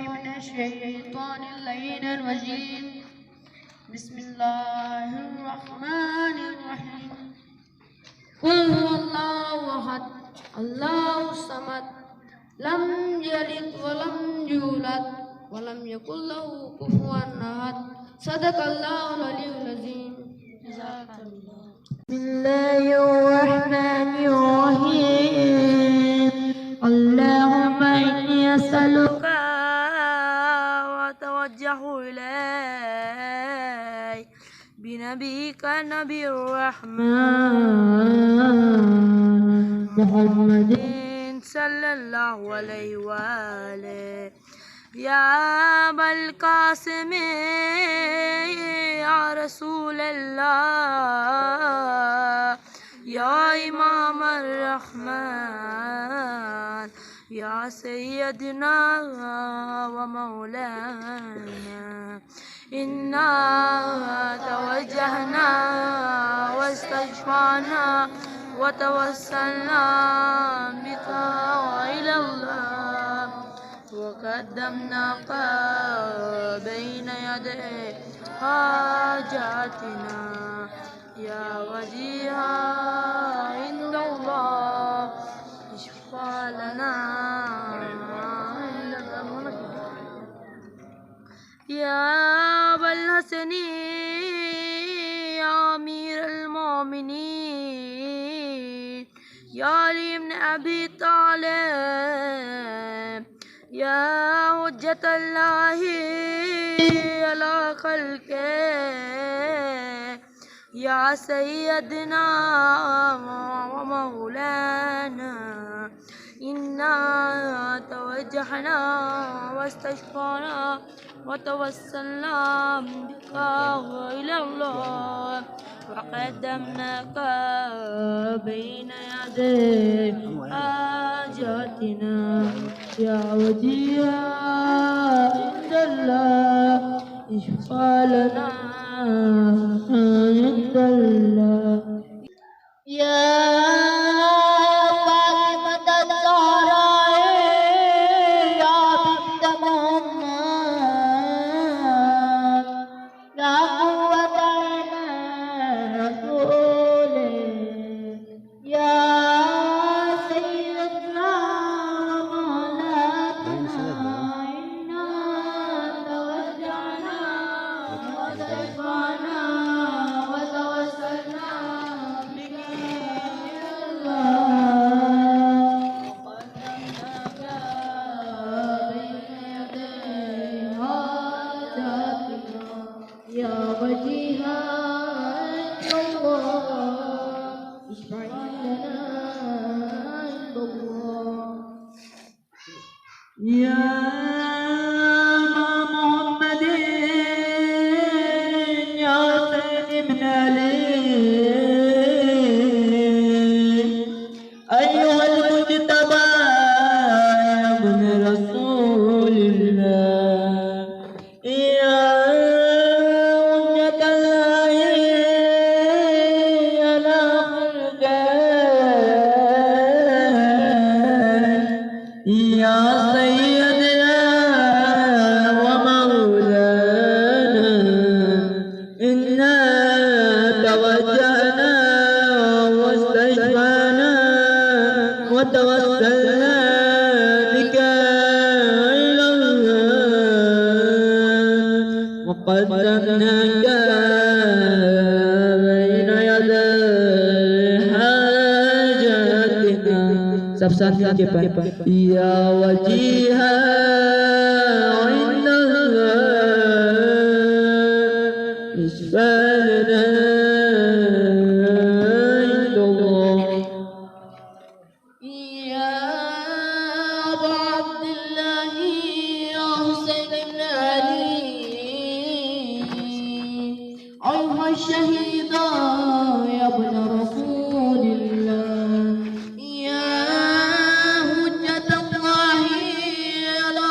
من الشيطان اللعين الرجيم. بسم الله الرحمن الرحيم. قل هو الله أحد الله الصمد لم يلد ولم يولد ولم يكن له كفوا أحد. صدق الله العلي العظيم. جزاك الله. بسم الله الرحمن الرحيم. اللهم إني أسألك وأتوجه إليك بنبيك نبي الرحمن محمد صلى الله عليه وآله. يا أبا القاسم يا رسول الله يا إمام الرحمن يا سيدنا ومولانا إنا توجهنا واستشفعنا وتوسلنا بك إلى الله وقدمناك بين يدي حاجاتنا يا وجيها عند الله اشفع لنا يا أبا الحسن يا أمير المؤمنين يا علي بن أبي طالب يا حجة الله على خلقه يا سيدنا ومولانا إنا توجهنا واستشفعنا وتوسلنا بك إلى الله وقدمناك بين يدي حاجاتنا يا وجيها عند الله اشفع لنا عند الله. يا فاطمة الزهراء يا بنت محمد لا قوة إلا رسوله يا سيدنا مولانا إنا توجهنا واستشفعنا وتوسلنا بك إلى الله وقدمناك بين يدي حاجاتنا يا وجيها عند الله اشفع لنا عند الله. يا محمد يا حسين بن علي أيها المجتبى يا ابن رسول الله يا حجة الله على خلقه يا سيدنا ومولانا إنا توجهنا واستشفعنا وتوسلنا بك إلى الله وقدمناك بين يدي حاجاتنا सब साथियों के पास या वजीहा عند الله اشفعنا عند الله. يا أبا عبد الله يا حسين بن علي أيها الشهيد يا ابن رسول الله يا حجة الله على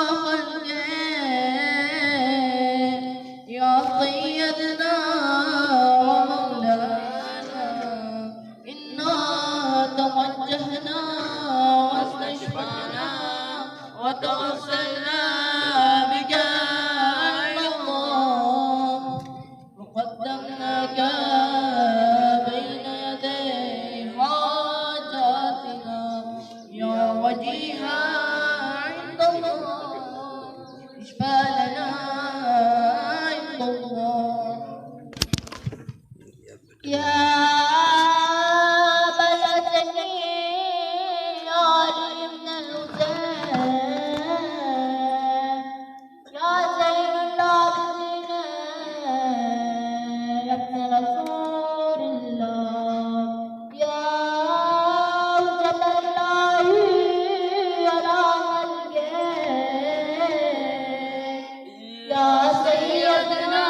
اشفى لنا عند الله. يا بلدني يا علي بن الحسين يا زين العابدين يا ابن رسول الله يا وجب الله على خلقه يا سيدنا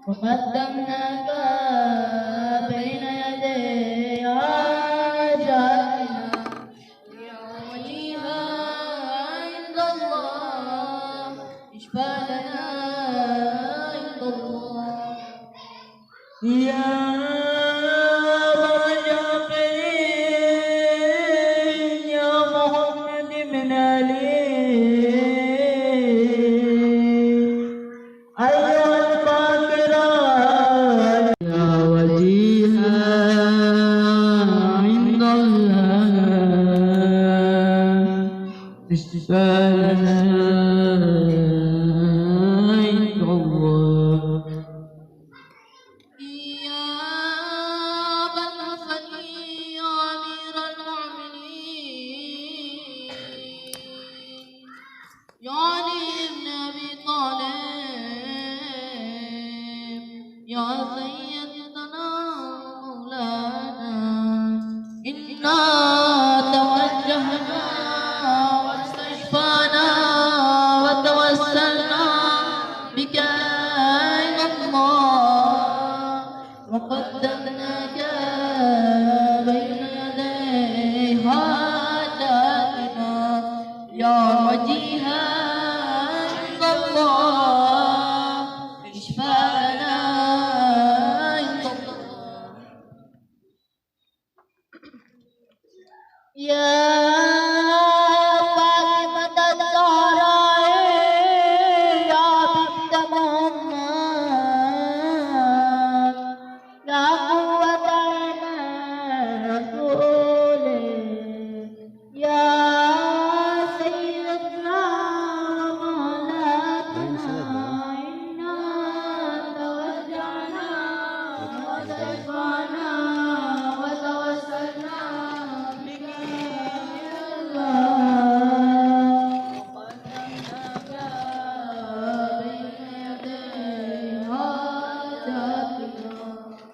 وقدمناك بين يدي حاجاتنا يا وليها عند الله اشفى لنا عند الله. يا رجاقين يا محمد من علي يا علي بن أبي طالب يا سيدنا مولانا إنا توجهنا واستشفانا وتوسلنا بك إلى الله وقدمناك بين يدي حاجاتنا يا وجيها عند الله اشفى لنا عند الله. يا فاطمة الزهراء يا بنت محمد لا قوة إلا رسوله يا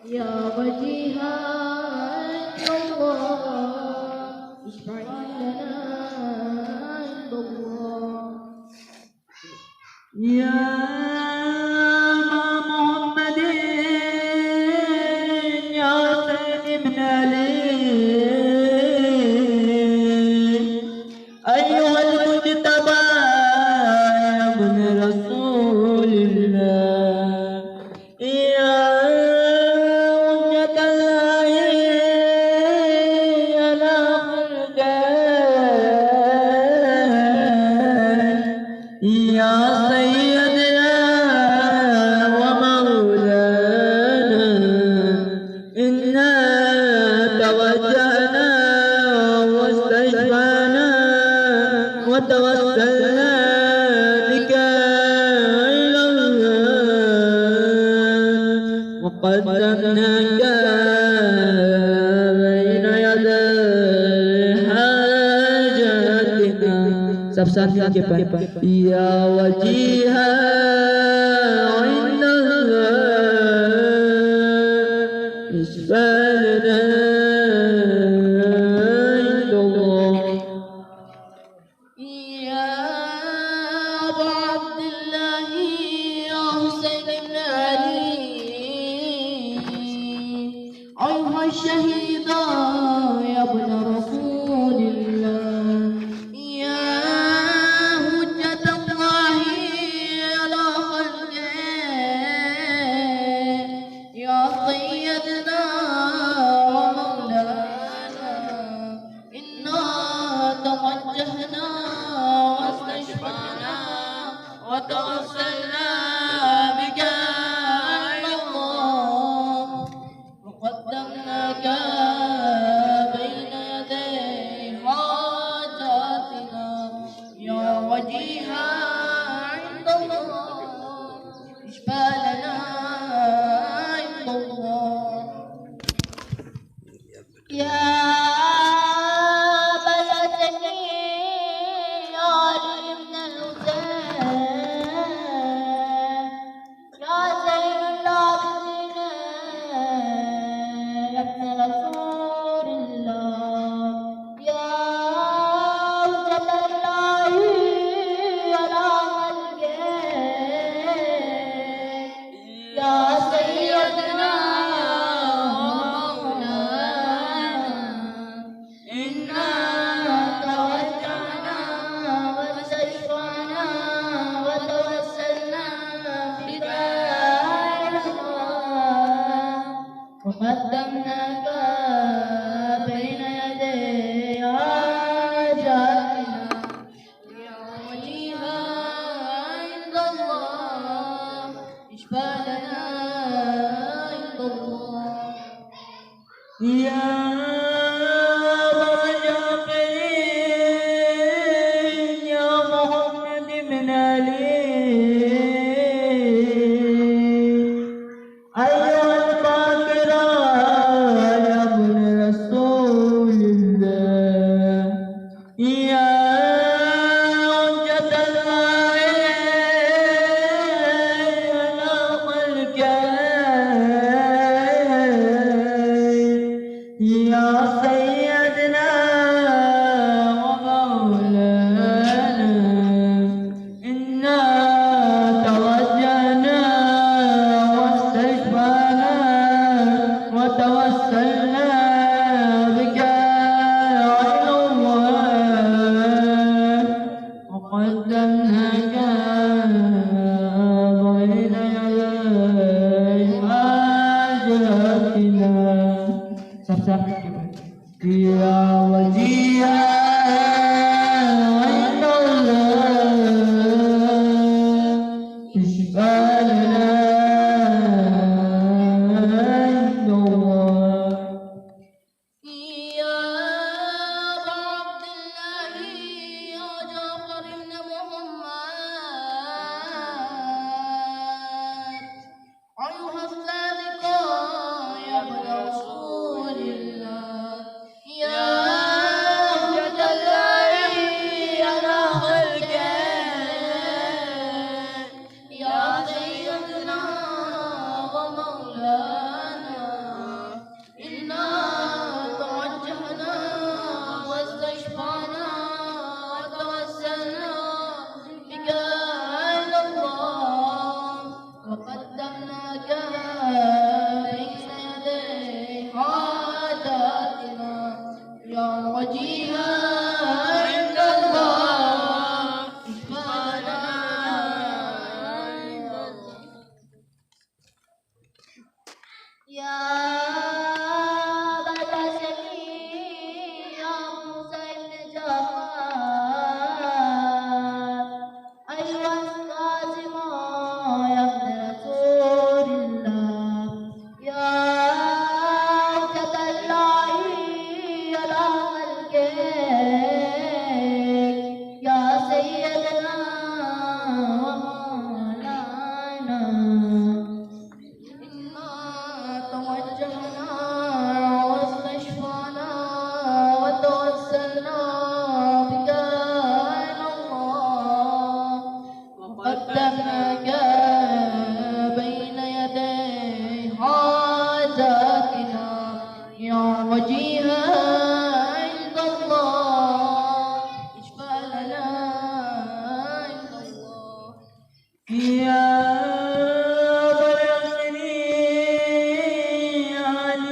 يا وجيها عند الله اشفعي لنا عند الله. يا محمد يا حسين بن علي أيها المجتبى يا ابن رسول الله يا يا سيدنا ومولانا إنا توجهنا واستشفعنا وتوسلنا بك إلى الله وقدمناك بين يدي حاجاتنا सब के पर या वजीहा عند الله اشفعنا عند الله. يا أبا عبد الله يا حسين بن علي أيها الشهيد يا ابن رسول الله وتوسلنا بك إلى الله وقدمناك بين يدي حاجاتنا يا وجيها عند الله اشفى لنا عند الله يا وقدمناك بين يدي حاجاتنا يا وجيها عند الله اشفى لنا عند الله يا مرجعين يا محمد بن علي يا سيدنا ومولانا إنا توجهنا واستشفعنا وتوسلنا بك إلى الله وقدمناك بين يدي حاجاتنا يا وجيها عند الله اشفى لنا عند الله يا أبا عبد الله يا جعفر بن محمد أيها الصادق يا ابن رسول الله يا حجة الله على خلقه يا سيدنا ومولانا إنا توجهنا واستشفعنا وتوسلنا بك إلى الله وقدمناك بين يدي حاجاتنا يا وجيها عند الله اشفى لنا عند الله يا قدمناك بين يدي حاجاتنا يا وجيها عند الله اشفى لنا عند الله يا بلغني عن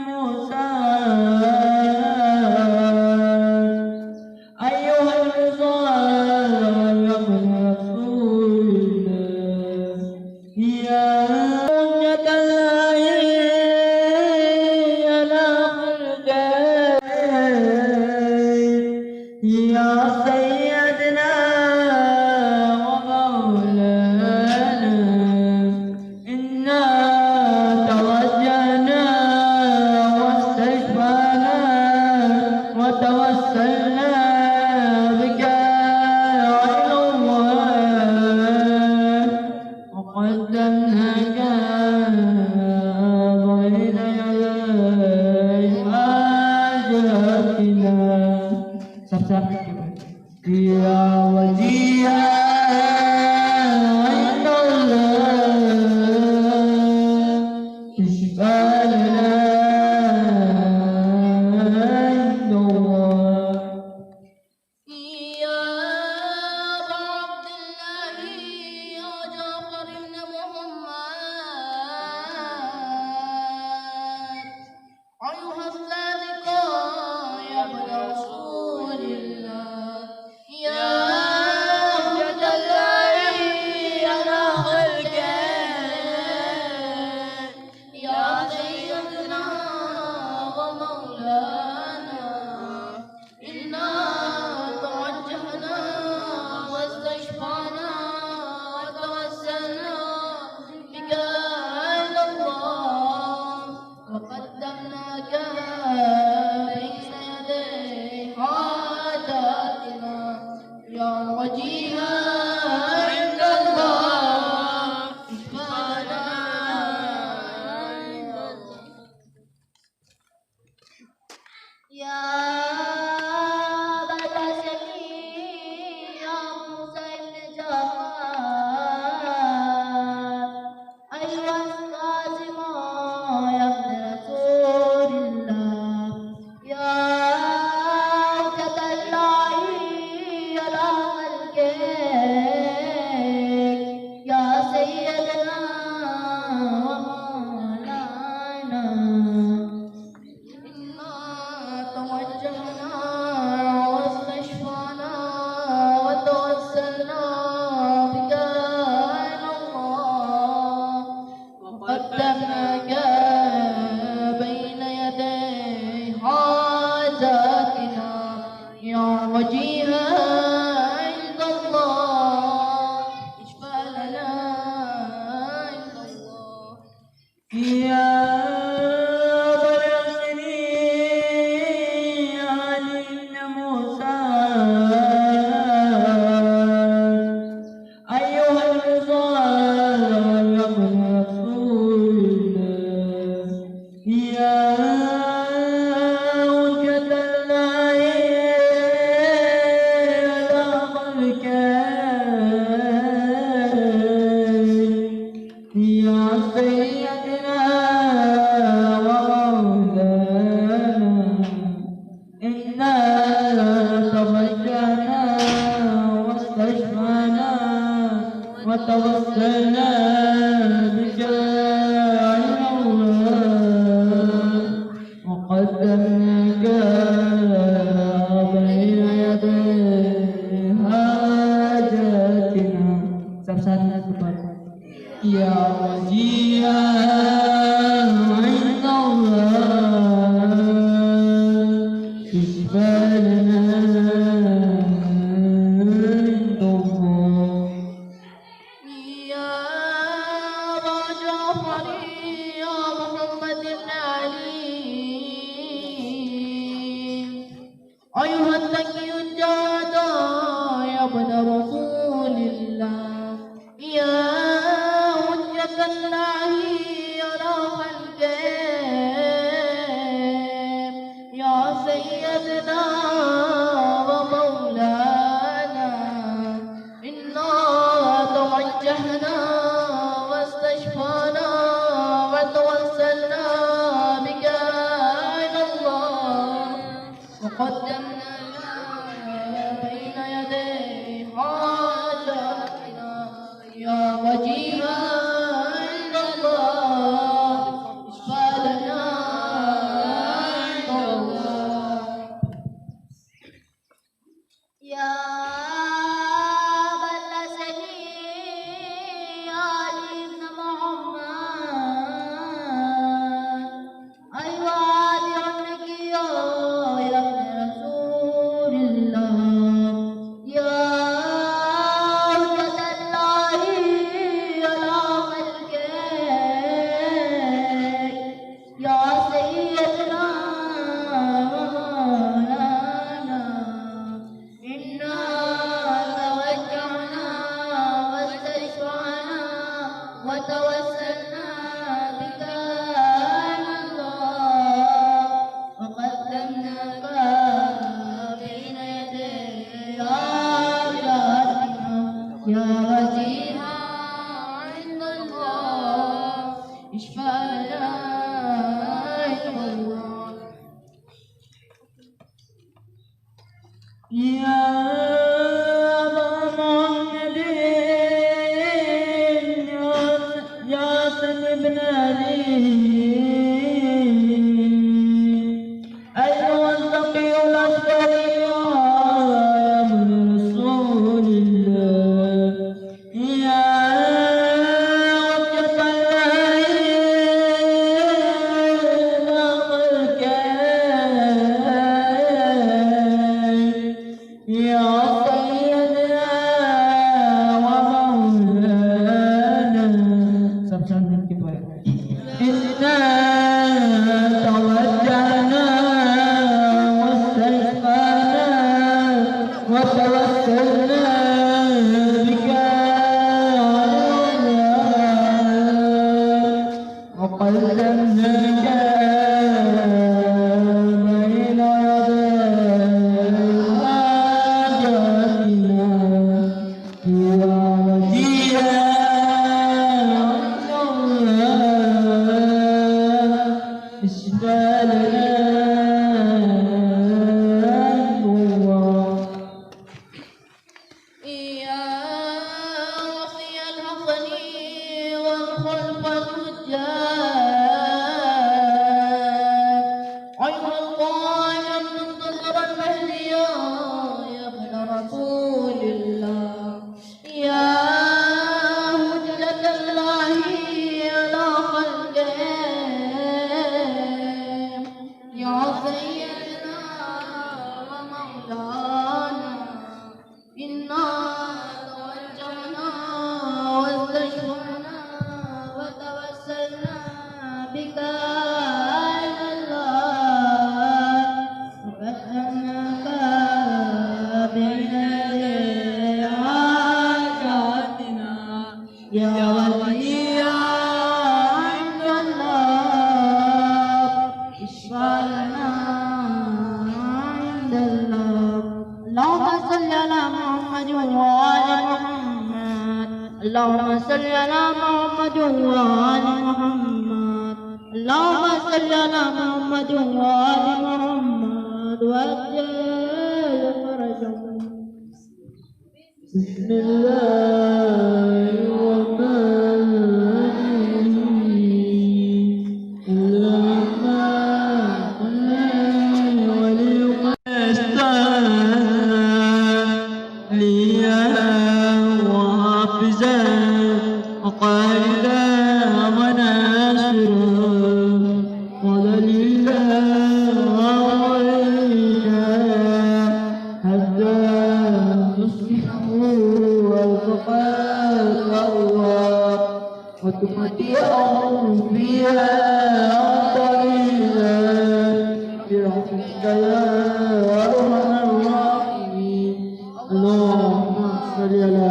موسى أيها الرضا يا حجة الله على خلقه يا سيدنا ومولانا وتوسلنا بك إلى الله وقدمناك بين يدي حاجاتنا. Sama-sama kepada Ya Wajia Inna Allah Isbalana يا رجا يا محمد العليم أيها التقي الجاد يا ابن رسول الله يا حجة الله على خلقه يا سيدنا ومولانا إنا توجهنا واستشفانا وتوسلنا بك إلى الله وقدمنا بين يدي حاجاتنا يا وجيها عند الله اشفع لنا عند الله يا بلسني علي بن محمد أيوة عنك يا ابن رسول الله يا حجة الله على خلقه يا سيدنا ومولانا إنا توجهنا واستشفعنا وتوسلنا بك إلى الله وقدمناك بين يدي حاجاتنا يا وجيها عند الله اشفع لنا عند الله Ya Muhammad Ya Sayyid ibn Ali أيها التقي الأشقر يا ابن رسول الله يا وجه الله إلى خلقه يا سيدنا ومولانا سبحان الكفاية إنا توجهنا واستشفعنا وتوسلنا بك وقدمناك بين يدي يا وصي الحسن والخلف الفجار أيها القائم منتظر المهدي يا ابن رسول الله يا حجة الله على خلقه يا سيدنا ومولانا إنا توجهنا واستشفعنا وتوسلنا بك إلى الله وقدمناك بين يدي حاجاتنا يا ولي عند الله اشفع لنا عند الله اللهم صل على محمد وآل محمد اللهم صل على محمد وآل محمد اللهم صل على محمد وآل محمد وأجل فرجهم بسم الله ومعيدا وقائدا وناصرا وذليلا وعيدا حتى تصبح والبقاء الله وتمتعهم فيها طويلا برحمتك يا ارحم الراحمين. اللهم صل على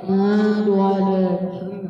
محمد وعلى محمد